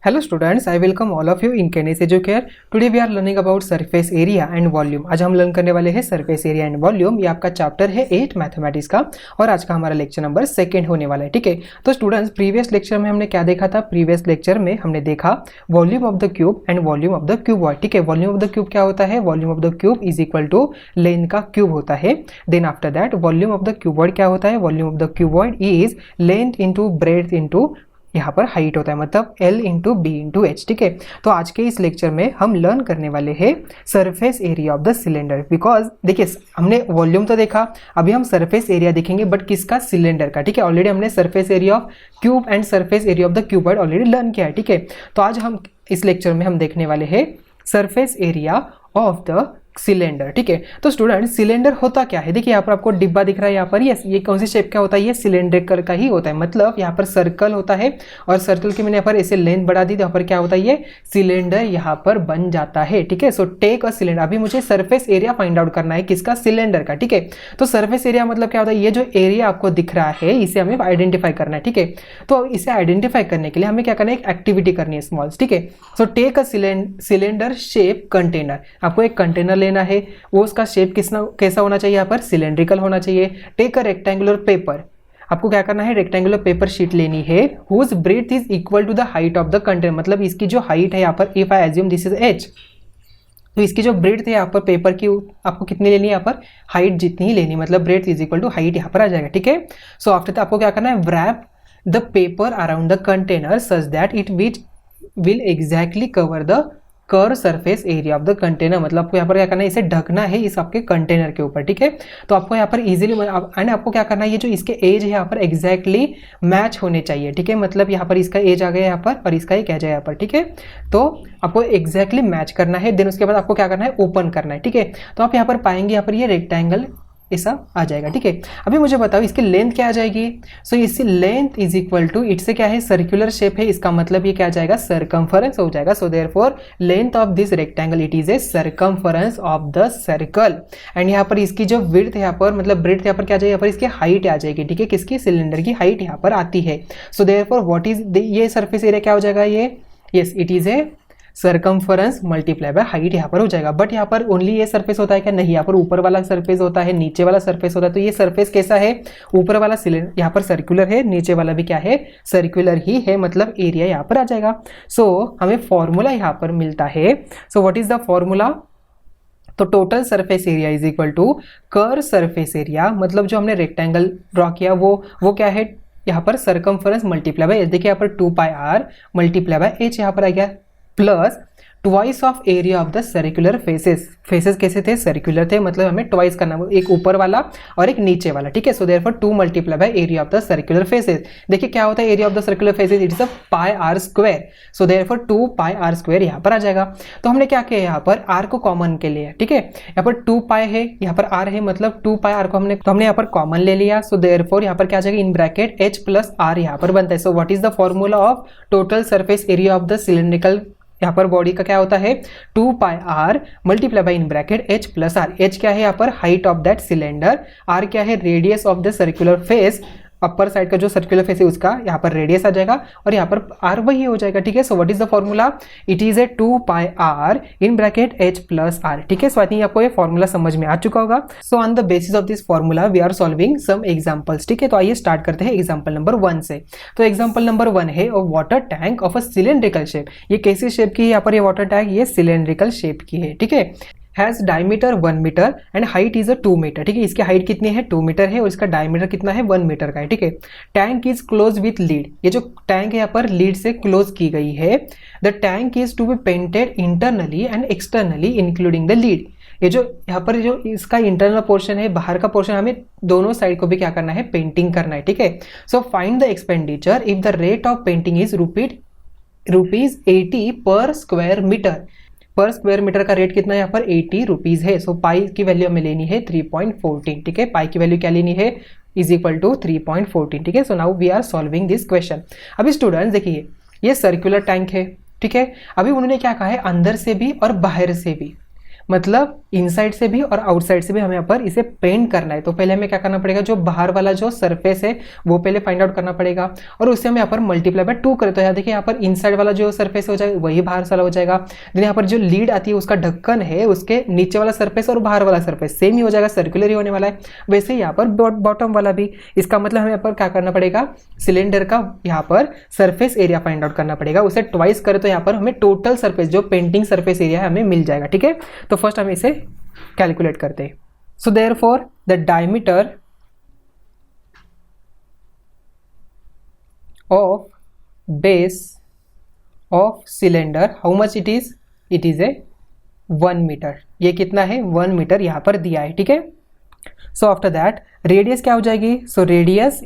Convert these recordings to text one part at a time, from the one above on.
Hello students, I welcome all of you in Kenis Educare. Today we are learning about surface area and volume. आज हम learn करने वाले हैं surface area and volume. ये आपका chapter है 8 mathematics का और आज का हमारा लेक्चर नंबर 2 होने वाला है। ठीक है, तो स्टूडेंट्स प्रीवियस लेक्चर में हमने क्या देखा था? प्रीवियस लेक्चर में हमने देखा volume of the cube and volume of the cuboid. ठीक है, वॉल्यूम ऑफ द क्यूब क्या होता है? Volume of the cube is equal to length का क्यूब होता है। Then after that volume of the cuboid क्या होता है? Volume of the cuboid is length into breadth into यहाँ पर हाइट होता है, मतलब L into B into H. ठीक है, तो आज के इस लेक्चर में हम लर्न करने वाले हैं surface area of the cylinder. Because देखिए हमने वॉल्यूम तो देखा, अभी हम सरफेस एरिया देखेंगे, बट किसका? सिलेंडर का। ठीक है, ऑलरेडी हमने surface area of cube and surface area of the cuboid already learn किया है। ठीक है, तो आज हम इस लेक्चर में हम देखने वाले हैं surface area of the cylinder. ठीक है, तो स्टूडेंट सिलेंडर होता क्या है? देखिए यहाँ पर आपको डिब्बा दिख रहा है, यहाँ पर ये कौन सी शेप का होता है? ये सिलेंड्रिकल का ही होता है, मतलब यहाँ पर सर्कल होता है और सर्कल की मैंने यहाँ पर ऐसे लेंथ बढ़ा दी तो यहाँ पर क्या होता है? ये सिलेंडर यहाँ पर बन जाता है। ठीक है, सो टेक अ सिलेंडर। अभी मुझे सरफेस एरिया फाइंड आउट करना है, किसका? सिलेंडर का। ठीक है, तो सरफेस एरिया मतलब क्या होता है? ये जो एरिया आपको दिख रहा है इसे हमें आइडेंटिफाई करना है। ठीक है, तो इसे आइडेंटिफाई करने के लिए हमें क्या करना है? एक एक्टिविटी करनी है स्मॉल। ठीक है, so take a cylinder shape container. आपको एक कंटेनर लेना है, वो उसका शेप कैसा होना चाहिए? यहाँ पर सिलेंड्रिकल होना चाहिए। Take a rectangular paper. आपको क्या करना है? रेक्टेंगुलर पेपर शीट लेनी है whose breadth is equal to the height of the container. मतलब इसकी जो हाइट है यहाँ पर, if I assume this is H, तो इसकी जो ब्रेथ है यहाँ पर पेपर की आपको कितनी लेनी है? यहाँ पर हाइट जितनी ही लेनी, मतलब breadth is equal to height यहाँ पर आ जाएगा। ठीक है, सो आफ्टर आपको क्या करना है? Wrap the paper around the container such that it will exactly cover the curve surface area of the container. मतलब आपको यहाँ पर क्या करना है? इसे ढकना है इस आपके कंटेनर के ऊपर। ठीक है, तो आपको यहाँ पर इजीली एंड आपको क्या करना है? ये जो इसके एज है यहाँ पर एग्जैक्टली मैच होने चाहिए। ठीक है, मतलब यहाँ पर इसका एज आ गया यहाँ पर और इसका एक एज है यहाँ पर। ठीक है, तो आपको एग्जैक्टली मैच करना है। देन उसके बाद आपको क्या करना है? ओपन करना है। ठीक है, तो आप यहाँ पर पाएंगे यहाँ पर ये रेक्टेंगल ऐसा आ जाएगा। ठीक है, अभी मुझे बताओ इसकी लेंथ क्या आ जाएगी? सो इसकी लेंथ इज इक्वल टू, इससे क्या है? सर्कुलर शेप है, इसका मतलब ये क्या आ जाएगा? सर्कमफरेंस हो जाएगा। So therefore length of this rectangle it is A circumference of the circle. And यहाँ पर इसकी जो विड्थ यहाँ पर, मतलब ब्रेड्थ यहाँ पर क्या आ जाएगी? यहाँ पर इसकी हाइट आ जाएगी। ठीक है, किसकी? सिलेंडर की हाइट यहाँ पर आती है। सो देयरफॉर व्हाट इज ये सरफेस एरिया क्या हो जाएगा? ये yes it is A circumference multiply by height यहाँ पर हो जाएगा। बट यहाँ पर ओनली ये सरफेस होता है क्या? नहीं, यहाँ पर ऊपर वाला सरफेस होता है, नीचे वाला सरफेस होता है। तो ये सरफेस कैसा है? ऊपर वाला सिलेंडर यहाँ पर सर्कुलर है, नीचे वाला भी क्या है? सर्कुलर ही है, मतलब एरिया यहाँ पर आ जाएगा। सो हमें फॉर्मूला यहाँ पर मिलता है। So what is the formula? तो total surface area is equal to curve surface area, मतलब जो हमने रेक्टेंगल ड्रॉ किया वो क्या है? यहाँ पर सर्कमफरेंस मल्टीप्लाई बाय, देखिए यहाँ पर 2πr मल्टीप्लाई बाय h यहाँ पर आ गया, plus twice of area of the circular faces. Faces कैसे थे? सर्कुलर थे, मतलब हमें ट्वाइस करना, एक ऊपर वाला और एक नीचे वाला। ठीक है, so therefore 2 multiply by area of the circular faces. देखिए क्या होता है area of the circular faces? It's a pi r square. So therefore 2πr square यहाँ पर आ जाएगा। तो हमने क्या किया? यहाँ पर r को कॉमन के लिए। ठीक है, यहाँ पर 2π है, यहाँ पर r है, मतलब 2πr को हमने यहाँ पर कॉमन ले लिया। सो देयरफॉर यहाँ पर क्या आ जाएगा? In bracket h plus r यहाँ पर बनता है। So what is the formula of total surface area of the cylindrical? यहाँ पर बॉडी का क्या होता है? 2πr multiply by in bracket h plus r। h क्या है यहाँ पर? Height of that cylinder. r क्या है? Radius of the circular face. Upper side का जो सर्कुलर फेस है उसका यहाँ पर रेडियस आ जाएगा और यहाँ पर r वही हो जाएगा। ठीक है, so what is the formula? It is A 2πr in bracket h plus r। ठीक है, सो आई थिंक आपको ये फॉर्मूला समझ में आ चुका होगा। So on the basis of this formula we are solving some examples. ठीक है, तो आइए स्टार्ट करते हैं एग्जांपल नंबर 1 से। तो एग्जांपल नंबर 1 है water tank of a cylindrical shape. ये कैसी शेप की है? यहाँ पर ये वाटर टैंक ये सिलेंड्रिकल शेप की है। ठीक है, has diameter 1 metre and height is a 2 metre. ठीक है, इसकी हाइट कितनी है? 2 मीटर है और इसका डायमीटर कितना है? 1 मीटर का है। ठीक है, tank is close with lead. ये जो टैंक है यहाँ पर लीड से क्लोज की गई है। The tank is to be painted internally and externally including the lid. ये जो यहाँ पर जो इसका इंटरनल पोर्शन है, बाहर का पोर्शन, हमें दोनों साइड को भी क्या करना है? पेंटिंग करना है। ठीक है, so find the expenditure if the rate of painting is rupees 80 पर स्क्वायर मीटर। पर स्क्वायर मीटर का रेट कितना है? यहाँ पर 80 रुपीज है। सो पाई की वैल्यू हमें लेनी है 3.14। ठीक है, पाई की वैल्यू क्या लेनी है? Is equal to 3.14। ठीक है, so now we are solving this question. अभी स्टूडेंट्स देखिए ये सर्कुलर टैंक है। ठीक है, अभी उन्होंने क्या कहा है? अंदर से भी और बाहर से भी, मतलब इनसाइड से भी और आउटसाइड से भी हमें यहाँ पर इसे पेंट करना है। तो पहले हमें क्या करना पड़ेगा, जो बाहर वाला जो सरफेस है वो पहले फाइंड आउट करना पड़ेगा और उससे हम यहाँ पर मल्टीप्लाई बाय 2 करें। तो यहाँ देखिए यहाँ पर इनसाइड वाला जो सरफेस हो जाएगा वही बाहर वाला हो जाएगा। देन यहाँ पर जो लीड आती है उसका ढक्कन है, उसके नीचे वाला सरफेस और बाहर वाला सरफेस सेम ही हो जाएगा, सर्कुलर ही होने वाला है। वैसे यहाँ पर बॉटम वाला भी, इसका मतलब हमें यहाँ पर क्या करना पड़ेगा, सिलेंडर का यहाँ पर सरफेस एरिया फाइंड आउट करना पड़ेगा। उसे ट्वाइस करें तो यहाँ पर हमें टोटल सरफेस जो पेंटिंग सरफेस एरिया है हमें मिल जाएगा। ठीक है, तो फर्स्ट हम इसे कैलकुलेट करते हैं। So therefore the diameter of base of cylinder, how much it is a 1 metre. ये कितना है, 1 मीटर यहाँ पर दिया है। ठीक है, सो आफ्टर दैट रेडियस क्या हो जाएगी, so radius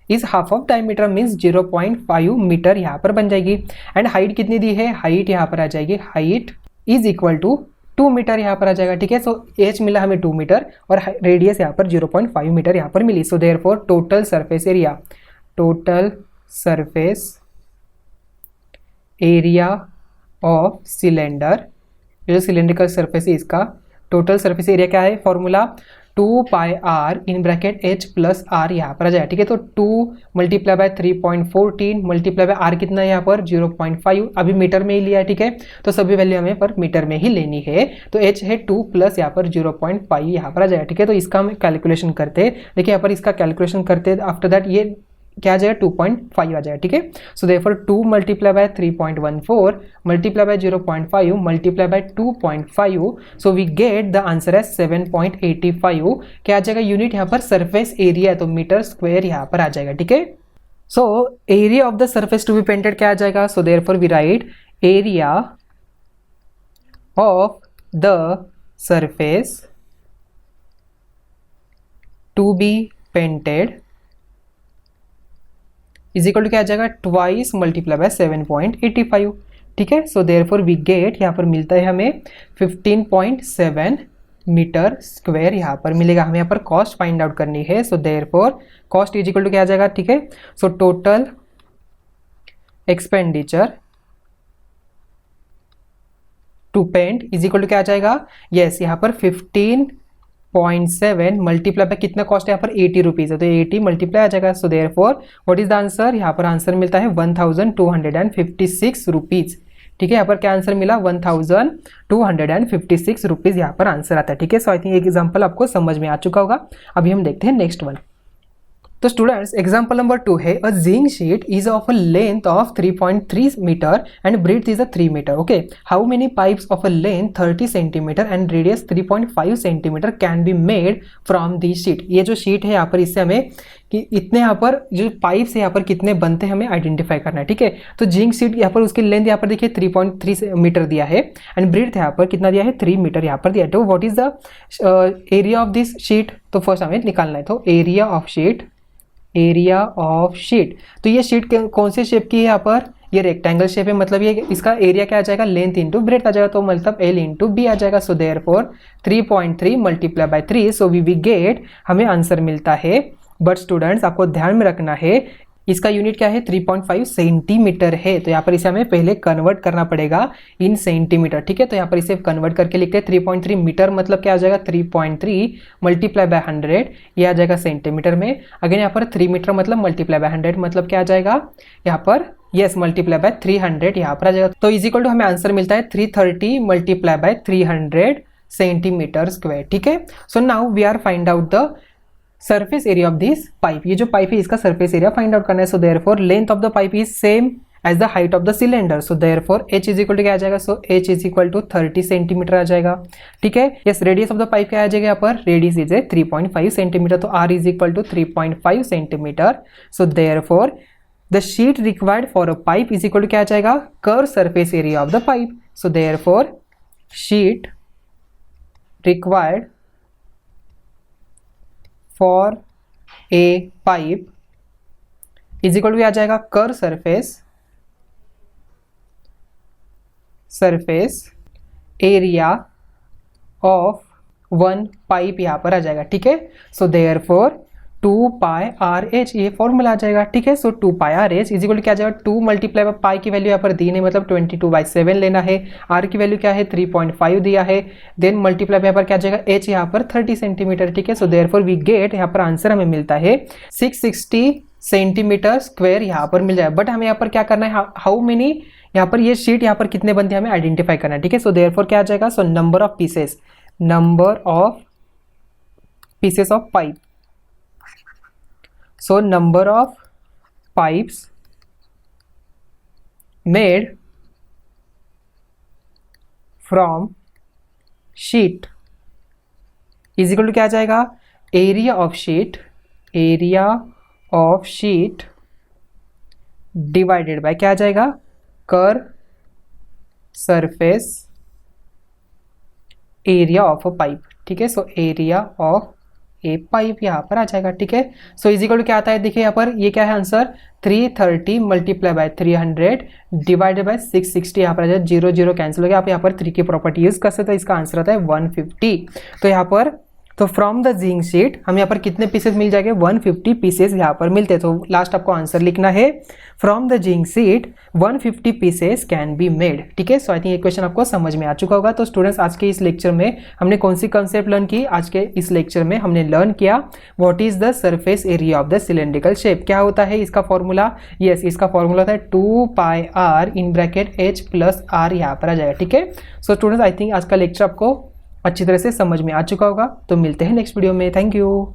is half of diameter means 0.5 metre यहाँ पर बन जाएगी। एंड हाइट कितनी दी है, हाइट यहाँ पर आ जाएगी, height is equal to 2 metre यहाँ पर आ जाएगा। ठीक है, सो एच मिला हमें 2 मीटर और रेडियस यहाँ पर 0.5 मीटर यहाँ पर मिली। So therefore total surface area of cylinder, जो सिलेंड्रिकल सरफेस है इसका टोटल सरफेस एरिया क्या है, formula 2 pi r in bracket h plus r यहाँ पर आ जाएगा। ठीक है, तो 2 multiply by 3.14 multiply by r कितना है यहाँ पर 0.5, अभी मीटर में ही लिया है। ठीक है, तो सभी वैल्यू हमें पर मीटर में ही लेनी है। तो एच है 2 प्लस यहाँ पर 0.5 यहाँ पर आ जाएगा। ठीक है, तो इसका हम कैलकुलेशन करते हैं। देखिए यहाँ पर इसका कैलकुलेशन करते हैं, आफ्टर दैट ये क्या आ जाएगा 2.5 आ जाएगा। ठीक है, so therefore 2 multiply by 3.14 multiply by 0.5 multiply by 2.5, so we get the answer है 7.85। क्या आ जाएगा यूनिट यहाँ पर सरफेस एरिया, तो मीटर स्क्वायर यहाँ पर आ जाएगा। ठीक है, so area of the surface to be painted क्या आ जाएगा, so therefore we write area of the surface to be painted is equal to क्या आ जाएगा, ट्वाइस मल्टीप्लाई बाय 7.85। ठीक है, सो देयरफॉर वी गेट, यहाँ पर मिलता है हमें 15.7 मीटर स्क्वायर यहाँ पर मिलेगा। हमें यहाँ पर कॉस्ट फाइंड आउट करनी है। So therefore cost is equal to क्या आ जाएगा, ठीक है, so total expenditure to paint is equal to क्या आ जाएगा, यस यहाँ पर 15.7 मल्टीप्लाई बाय कितना कॉस्ट है यहाँ पर 80 रुपीज़ है, तो 80 मल्टीप्लाई आ जाएगा। So therefore what is the answer, यहाँ पर आंसर मिलता है 1256 रुपीज़। ठीक है, यहाँ पर क्या आंसर मिला, 1256 रुपीज़ यहाँ पर आंसर आता है। ठीक है, सो आई थिंक एग्जाम्पल आपको समझ में आ चुका होगा। अभी हम देखते हैं नेक्स्ट वन। तो स्टूडेंट्स एग्जाम्पल नंबर 2 है, a zinc sheet is of a length of 3.3 metre and breadth is a 3 metre. Okay, how many pipes of a length 30 centimetre and radius 3.5 centimetre can be made from the sheet. ये जो sheet है यहाँ पर, इससे हमें कि इतने यहाँ पर जो पाइप्स है यहाँ पर कितने बनते हैं हमें आइडेंटिफाई करना है। ठीक है, तो जिंक शीट यहाँ पर उसकी लेंथ यहाँ पर देखिए 3.3 मीटर दिया है एंड ब्रेड्थ यहाँ पर कितना दिया है 3 मीटर यहाँ पर दिया है। तो what is the area of this sheet, तो फर्स्ट हमें निकालना है। तो एरिया ऑफ शीट, तो ये शीट कौन से शेप की है यहाँ पर, ये रेक्टेंगल शेप है, मतलब ये इसका एरिया क्या आ जाएगा, लेंथ इंटू ब्रेड्थ आ जाएगा, तो मतलब L इंटू बी आ जाएगा। So therefore 3.3 multiply by 3, so we get, हमें आंसर मिलता है। बट स्टूडेंट्स आपको ध्यान में रखना है, इसका यूनिट क्या है 3.5 सेंटीमीटर है, तो यहाँ पर इसे हमें पहले कन्वर्ट करना पड़ेगा इन सेंटीमीटर। ठीक है, तो यहाँ पर इसे कन्वर्ट करके लिखते हैं 3.3 मीटर मतलब क्या आ जाएगा 3.3 मल्टीप्लाई बाय 100, ये आ जाएगा सेंटीमीटर में। अगेन यहाँ पर 3 मीटर मतलब मल्टीप्लाई बाय 100 मतलब क्या आ जाएगा यहाँ पर, यस मल्टीप्लाई बाय 300 यहाँ पर आ जाएगा। तो इज इक्वल टू हमें आंसर मिलता है 330 मल्टीप्लाई बाय 300 सेंटीमीटर स्क्वायर। ठीक है, so now we are find out the surface area of this pipe. ये जो पाइप है इसका सरफेस एरिया फाइंड आउट करना है। So therefore length of the pipe is same as the height of the cylinder, so therefore h is equal to क्या आ जाएगा, so h is equal to 30 centimetre आ जाएगा। ठीक है, yes radius of the pipe क्या आ जाएगा यहाँ पर, रेडियस इज ए 3.5 सेंटीमीटर, तो r is equal to 3.5 centimetre. So therefore the sheet required for a pipe is equal to क्या आ जाएगा, curve surface area of the pipe. So therefore sheet required for a pipe is equal to आ जाएगा curve surface area of one pipe यहाँ पर आ जाएगा। ठीक है, so therefore 2 pi r h, ये फॉर्मूला आ जाएगा। ठीक है, so 2 pi r h is equal to क्या आ जाएगा, 2 मल्टीप्लाई बाय पाई की वैल्यू यहाँ पर दी नहीं, मतलब 22/7 लेना है। आर की वैल्यू क्या है 3.5 दिया है, देन मल्टीप्लाई यहाँ पर क्या आ जाएगा, एच यहाँ पर 30 सेंटीमीटर। ठीक है, सो देयरफॉर वी गेट, यहाँ पर आंसर हमें मिलता है 660 सेंटीमीटर स्क्वायर यहाँ पर मिल जाएगा। बट हमें यहाँ पर क्या करना है, हाउ मेनी, यहाँ पर ये शीट यहाँ पर कितने बनते हैं हमें आइडेंटिफाई करना है। ठीक है, सो देयरफॉर क्या आ जाएगा, so number of pieces of pipe, so number of pipes made from sheet is equal to क्या आ जाएगा, area of sheet divided by क्या आ जाएगा, curve surface area of a pipe. ठीक है, so area of A pipe यहाँ पर आ जाएगा। ठीक है, सो इज इक्वल टू क्या आता है, देखिए यहाँ पर ये क्या है answer, 330 multiply by 300 divided by 660, यहाँ पर आ जाए 0 0 कैंसिल हो गया। आप यहाँ पर 3 की प्रॉपर्टी यूज कर सकते हो, इसका आंसर आता है 150। तो यहाँ पर तो फ्रॉम द जिंक शीट हम यहाँ पर कितने पीसेस मिल जाएंगे, 150 पीसेस यहाँ पर मिलते हैं। तो लास्ट आपको आंसर लिखना है, from the zinc sheet 150 pieces can be made. ठीक है, सो आई थिंक ये क्वेश्चन आपको समझ में आ चुका होगा। तो स्टूडेंट्स, आज के इस लेक्चर में हमने कौन सी कंसेप्ट लर्न की, आज के इस लेक्चर में हमने लर्न किया what is the surface area of the cylindrical shape. क्या होता है इसका फॉर्मूला, यस इसका फॉर्मूला होता है 2 pi r in bracket h plus r यहाँ पर आ जाएगा। ठीक है, सो स्टूडेंट्स आई थिंक आज का लेक्चर आपको अच्छी तरह से समझ में आ चुका होगा। तो मिलते हैं नेक्स्ट वीडियो में, थैंक यू।